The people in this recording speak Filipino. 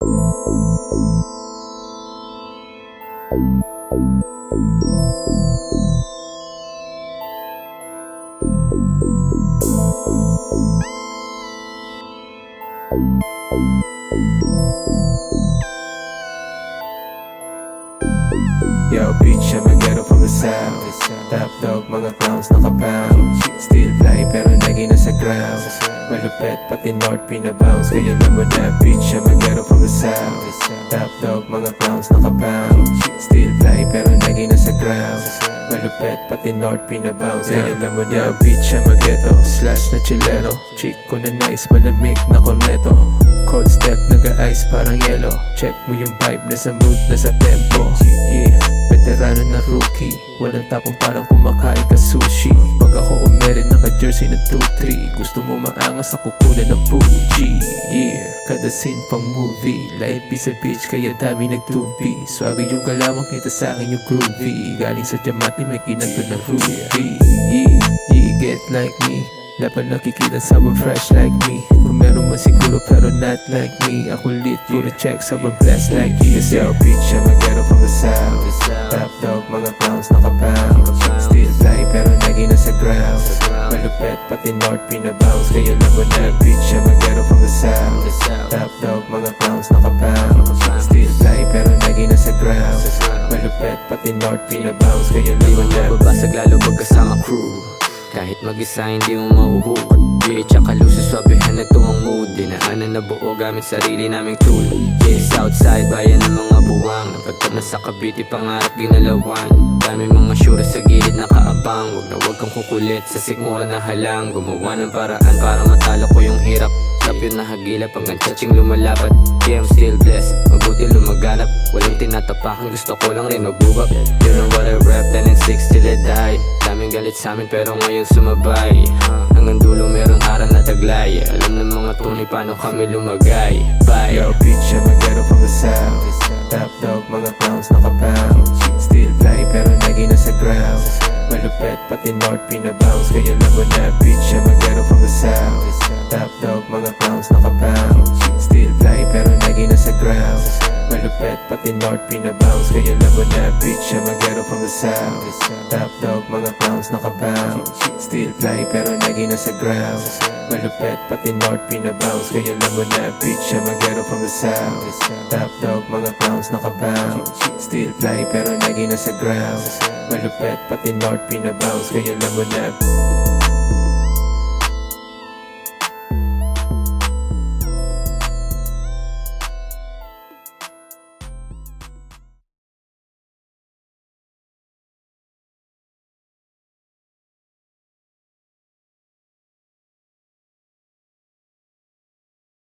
Yo, bitch, I'm a ghetto from the south. Top dog, mga clowns nakapound. Still fly pero lagi nasa ground. Malupet pati north pinabounce. Kaya alam mo na, bitch, I'm a ghetto from the south. Top dog, mga clowns nakapound. Still fly pero lagi nasa ground. Malupet pati north pinabounce. Kaya alam mo na, bitch, I'm a ghetto slash na chilero. Chick ko na nice, malamig na corneto. Cold step, nag-ice parang yellow. Check mo yung vibe, nasa mood, nasa tempo. Yeah, veterano na rookie. Walang tapong parang kumakain ka sushi. Pag ako umerin, naka-jersey na 2-3. Gusto mo maangas, ako kukunan ng Fuji. Yeah, kada scene pang movie. Light be sa beach, kaya dami nag-tubi. Swag yung kalamang kita sa akin yung groovy. Galing sa Diamante, may kinagto ng ruby. Yeah, yeah, get like me. Dapat nakikita someone fresh like me. Kung meron man siguro pero not like me. Ako lit, puro check, sobrang blessed like you. Yo, bitch, I'm a ghetto from the south. Top dog, mga clowns nakapound. Still fly pero lagi nasa ground. Malupet pati north pinabounce. Kaya alam mo na, bitch, I'm a ghetto from the south. Top dog, mga clowns nakapound. Still fly pero lagi nasa ground. Malupet pati north pinabounce. Kaya alam mo na, mababasag lalo pag kasama crew. Kahit mag-isa hindi mo mauhukot. Yeah, tsaka lusus swabehan na ang mood. Dinaanan na buo gamit sarili naming tool. Yeah, Southside, bayan ng mga buwang. Napagtap na sa Cavite, pangarap ginalawan. Dami mga syura sa gilid nakaabang. Wag kang kukulit sa sikmura na halang. Gumawa ng paraan para matalo ko yung hirap. Tapyo na hagila pag ang tsaching lumalapat. Yeah, I'm still blessed, mabuti lumaganap. Walang tinatapakan, gusto ko lang rin magbubak. You know what I rap, 10 and 6 till I die. Daming galit sa amin pero ngayon sumabay. Hanggang dulo merong aral na taglay. Alam ng mga tunay paano kami lumagay. Bye. yo, bitch, I'm a ghetto from the south. Top dog, mga clowns nakapound. Still fly pero lagi nasa ground. Malupet pati north pinabounce. Kaya alam mo na, bitch, I'm a ghetto from the south. Top dog, mga clowns nakapound. Still fly pero lagi nasa ground. Malupet pati north pinabounce. Kaya alam mo na, bitch, I'm a ghetto from the south. Top dog, mga clowns nakapound. Still fly pero lagi nasa ground. Malupet pati north pinabounce. Kaya alam mo na, bitch, I'm a ghetto from the south. Top dog, mga clowns nakapound. Still fly pero lagi nasa ground. Malupet pati north pinabounce. Kaya alam mo na.